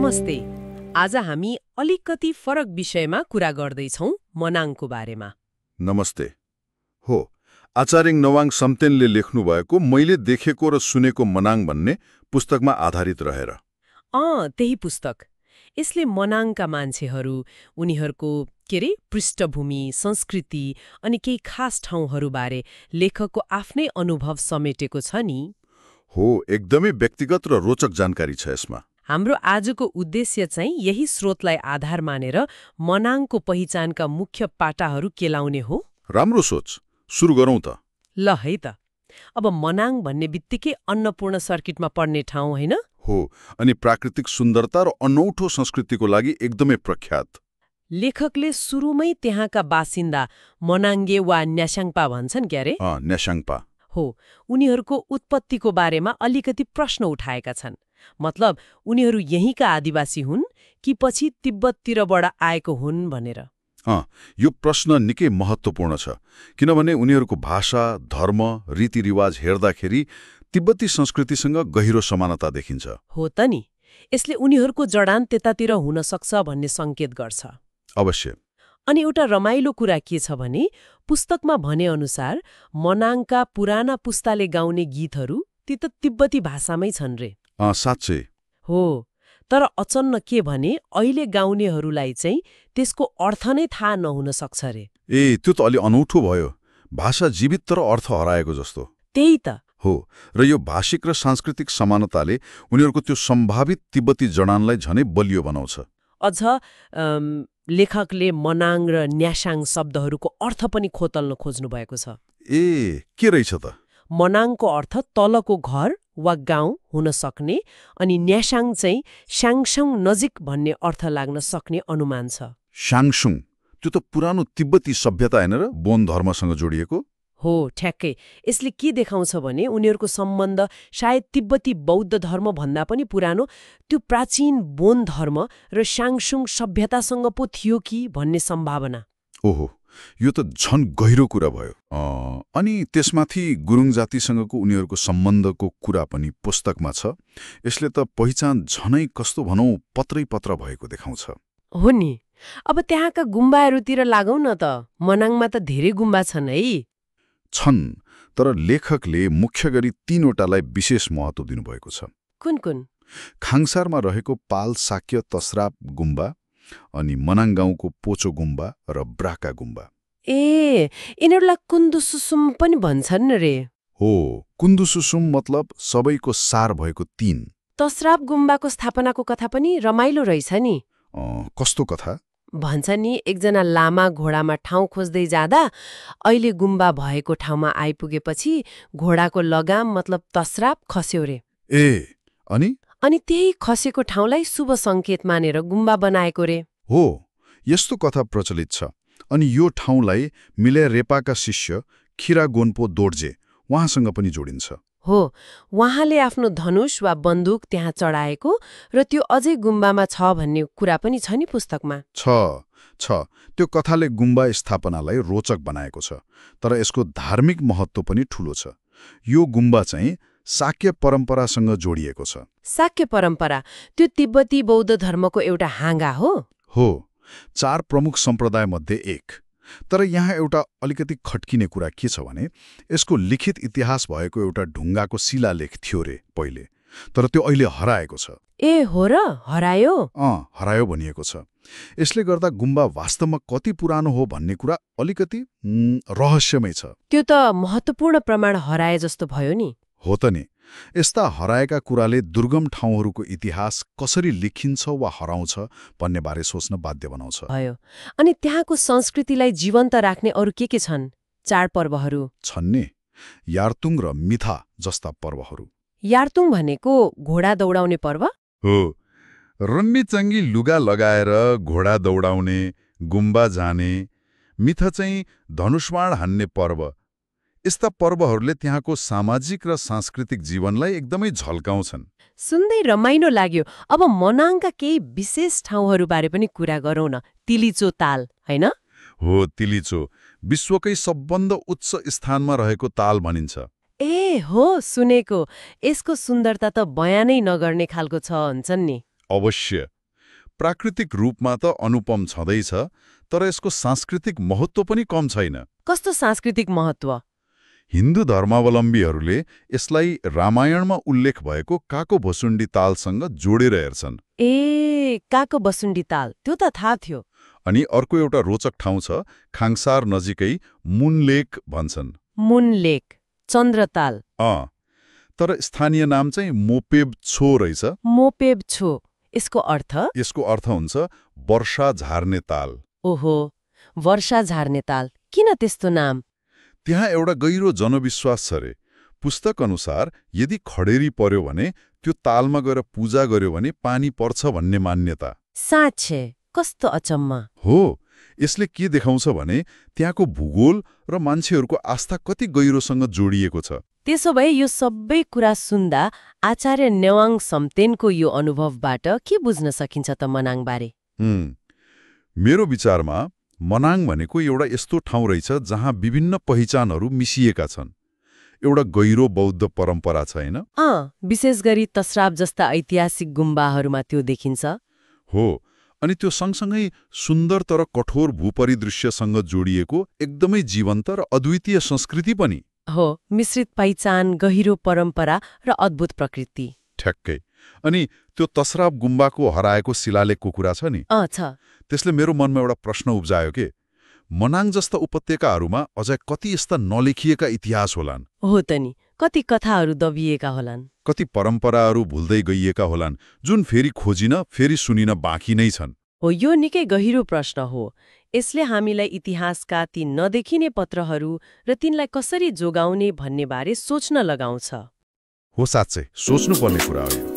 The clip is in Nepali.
नमस्ते। आज हामी अलिकति फरक विषयमा कुरा गर्दैछौँ, मनाङको बारेमा। नमस्ते। हो, आचार्य नवाङ सम्तेनले लेख्नुभएको मैले देखेको र सुनेको मनाङ भन्ने पुस्तकमा आधारित रहेर। त्यही पुस्तक। यसले मनाङका मान्छेहरू, उनीहरूको पृष्ठभूमि, संस्कृति अनि केही खास ठाउँहरूबारे लेखकको आफ्नै अनुभव समेटेको छ नि। हो, एकदमै व्यक्तिगत र रोचक जानकारी छ यसमा। हाम्रो आजको उद्देश्य चाहिँ यही स्रोतलाई आधार मानेर मनाङको पहिचानका मुख्य पाटाहरू केलाउने हो। राम्रो सोच। सुरु गरौँ त। ल है त। अब मनाङ भन्ने बित्तिकै अन्नपूर्ण सर्किटमा पर्ने ठाउँ होइन? हो, अनि प्राकृतिक सुन्दरता र अनौठो संस्कृतिको लागि एकदमै प्रख्यात। लेखकले सुरुमै त्यहाँका बासिन्दा मनाङ्गे वा न्यास्याङ्पा भन्छन् क्यारे? न्यास्याङ्पा। हो, उनीहरूको उत्पत्तिको बारेमा अलिकति प्रश्न उठाएका छन्। मतलब उनीहरू यहीँका आदिवासी हुन् कि पछि तिब्बततिरबाट आएको हुन् भनेर। यो प्रश्न निकै महत्त्वपूर्ण छ, किनभने उनीहरूको भाषा, धर्म, रीतिरिवाज हेर्दाखेरि तिब्बती संस्कृतिसँग गहिरो समानता देखिन्छ। हो त नि। यसले उनीहरूको जडान त्यतातिर हुन सक्छ भन्ने सङ्केत गर्छ। अवश्य। अनि एउटा रमाइलो कुरा के छ भने पुस्तकमा भने अनुसार मनाङका पुराना पुस्ताले गाउने गीतहरू ती त तिब्बती भाषामै छन् रे। साँच्चै। हो, तर अचन्न के भने अहिले गाउनेहरूलाई चाहिँ त्यसको अर्थ नै थाहा नहुन सक्छ रे। त्यो त अलि अनौठो भयो। भाषा जीवित तर अर्थ हराएको जस्तो। त्यही त हो, र यो भाषिक र सांस्कृतिक समानताले उनीहरूको त्यो सम्भावित तिब्बती जडानलाई झनै बलियो बनाउँछ। अझ लेखकले मनाङ र न्यास्याङ शब्दहरूको अर्थ पनि खोतल्न खोज्नु भएको छ। के रहेछ त? मनाङको अर्थ तलको घर वा गाउँ हुन सक्ने अनि न्यास्याङ चाहिँ स्याङसुङ नजिक भन्ने अर्थ लाग्न सक्ने अनुमान छ। स्याङसुङ, त्यो त पुरानो तिब्बती सभ्यता होइन र बोन धर्मसँग जोडिएको? हो, ठ्याक्कै। यसले के देखाउँछ भने उनीहरूको सम्बन्ध सायद तिब्बती बौद्ध धर्म भन्दा पनि पुरानो त्यो प्राचीन बोन धर्म र स्याङसुङ सभ्यतासँग पो थियो कि भन्ने सम्भावना। ओहो, यो त झन गहिरो कुरा भयो। अनि त्यसमाथि गुरुङ जातिसँगको उनीहरूको सम्बन्धको कुरा पनि पुस्तकमा छ। यसले त पहिचान झनै कस्तो भनौँ पत्रै पत्र भएको देखाउँछ। हो नि। अब त्यहाँका गुम्बाहरूतिर लागौँ न त। मनाङमा त धेरै गुम्बा छन् है। छन्, तर लेखकले मुख्य गरी 3वटालाई विशेष महत्त्व दिनुभएको छ। कुन कुन? खाङसारमा रहेको पाल साक्य तस्राप गुम्बा, अनि मनाङ गाउँको पोचो गुम्बा र ब्राका गुम्बा। यिनीहरूलाई कुन्दुसुसुम पनि भन्छन् रे। हो, कुन्दुसुसुम मतलब सबैको सार भएको 3। तस्राप गुम्बाको स्थापनाको कथा पनि रमाइलो रहेछ नि। कस्तो कथा? भन्छ नि एकजना लामा घोडामा ठाउँ खोज्दै जाँदा अहिले गुम्बा भएको ठाउँमा आइपुगेपछि घोडाको लगाम मतलब तस्राप खस्यो रे। अनि त्यही खसेको ठाउँलाई शुभ सङ्केत मानेर गुम्बा बनाएको रे। हो, यस्तो कथा प्रचलित छ। अनि यो ठाउँलाई मिलेरेपाका शिष्य खिरा गोन्पो दोर्जे उहाँसँग पनि जोडिन्छ। हो, उहाँले आफ्नो धनुष वा बन्दुक त्यहाँ चढाएको र त्यो अझै गुम्बामा छ भन्ने कुरा पनि छ नि पुस्तकमा। छ। त्यो कथाले गुम्बा स्थापनालाई रोचक बनाएको छ, तर यसको धार्मिक महत्त्व पनि ठूलो छ। यो गुम्बा चाहिँ शाक्य परम्परासँग जोडिएको छ। शाक्य परम्परा त्यो तिब्बती बौद्ध धर्मको एउटा हाँगा हो? हो, 4 प्रमुख सम्प्रदायमध्ये एक। तर यहाँ एउटा अलिकति खट्किने कुरा के छ भने यसको लिखित इतिहास भएको एउटा ढुङ्गाको शिलालेख थियो रे पहिले, तर त्यो अहिले हराएको छ। हो र? हरायो? हरायो भनिएको छ। यसले गर्दा गुम्बा वास्तवमा कति पुरानो हो भन्ने कुरा अलिकति रहस्यमय छ। त्यो त महत्त्वपूर्ण प्रमाण हराए जस्तो भयो नि। हो त नि। यस्ता हराएका कुराले दुर्गम ठाउँहरूको इतिहास कसरी लिखिन्छ वा हराउँछ भन्ने बारे सोच्न बाध्य बनाउँछ। भयो। अनि त्यहाँको संस्कृतिलाई जीवन्त राख्ने अरू के छन्? चाडपर्वहरू छन् नि, यार्तुङ र मिथा जस्ता पर्वहरू। यार्तुङ भनेको घोडा दौडाउने पर्व हो। रन्नीचङ्गी लुगा लगाएर घोडा दौडाउने, गुम्बा जाने। मिथा चाहिँ धनुषबाण हान्ने पर्व। यस्ता पर्वहरूले त्यहाँको सामाजिक र सांस्कृतिक जीवनलाई एकदमै झल्काउँछन्। सुन्दै रमाइलो लाग्यो। अब मनाङका केही विशेष ठाउँहरूबारे पनि कुरा गरौँ न। तिलिचो ताल, होइन? हो, तिलिचो विश्वकै सबभन्दा उच्च स्थानमा रहेको ताल भनिन्छ। हो, सुनेको। यसको सुन्दरता त बयानै नगर्ने खालको छ भन्छन् नि। अवश्य। प्राकृतिक रूपमा त अनुपम छँदैछ, तर यसको सांस्कृतिक महत्त्व पनि कम छैन। कस्तो सांस्कृतिक महत्त्व? हिन्दू धर्मावलम्बीहरूले यसलाई रामायणमा उल्लेख भएको काको भसुण्डी तालसँग जोडेर हेर्छन्। ए, काको बसुण्डी ताल, त्यो त थाहा थियो। अनि अर्को एउटा रोचक ठाउँ छ, खाङसार नजिकै मुनलेक भन्छन्। मुनलेक, चन्द्रताल। तर स्थानीय नाम चाहिँ मोपेब छो रहेछ। मोपेब छो, यसको अर्थ? यसको अर्थ हुन्छ वर्षा झार्ने ताल। ओहो, वर्षा झार्ने ताल, किन त्यस्तो नाम? त्यहाँ एउटा गहिरो जनविश्वास छ रे। पुस्तक अनुसार यदि खडेरी पर्यो भने त्यो तालमा गएर पूजा गर्यो भने पानी पर्छ भन्ने मान्यता। साँच्चै, कस्तो अचम्म हो। यसले के देखाउँछ भने त्यहाँको भूगोल र मान्छेहरूको आस्था कति गहिरोसँग जोडिएको छ। त्यसो भए यो सबै कुरा सुन्दा आचार्य नेवाङ सम्तेनको यो अनुभवबाट के बुझ्न सकिन्छ त मनाङबारे? मेरो विचारमा मनाङ भनेको एउटा यस्तो ठाउँ रहेछ जहाँ विभिन्न पहिचानहरू मिसिएका छन्। एउटा गहिरो बौद्ध परम्परा छ हैन? विशेष गरी तस्राब जस्ता ऐतिहासिक गुम्बाहरूमा त्यो देखिन्छ। हो, अनि त्यो सँगसँगै सुन्दर तर कठोर भूपरिदृश्यसँग जोडिएको एकदमै जीवन्त र अद्वितीय संस्कृति पनि। हो, मिश्रित पहिचान, गहिरो परम्परा र अद्भुत प्रकृति। ठ्याक्कै। अनि त्यो तस्राब गुम्बाको हराएको शिलालेखको कुरा छ नि, छ। त्यसले मेरो मनमा एउटा प्रश्न उब्जायो के मनाङ जस्ता उपत्यकाहरूमा अझै कति यस्ता नलेखिएका इतिहास होलान्? हो त नि, कति कथाहरू दबिएका होलान्, कति परम्पराहरू भुल्दै गइएका होलान् जुन फेरि खोजिन, फेरि सुनिन बाँकी नै छन्। हो, यो निकै गहिरो प्रश्न हो। यसले हामीलाई इतिहासका ती नदेखिने पत्रहरू र तिनलाई कसरी जोगाउने भन्ने बारे सोच्न लगाउँछ। हो, साँच्चै सोच्नुपर्ने कुरा हो।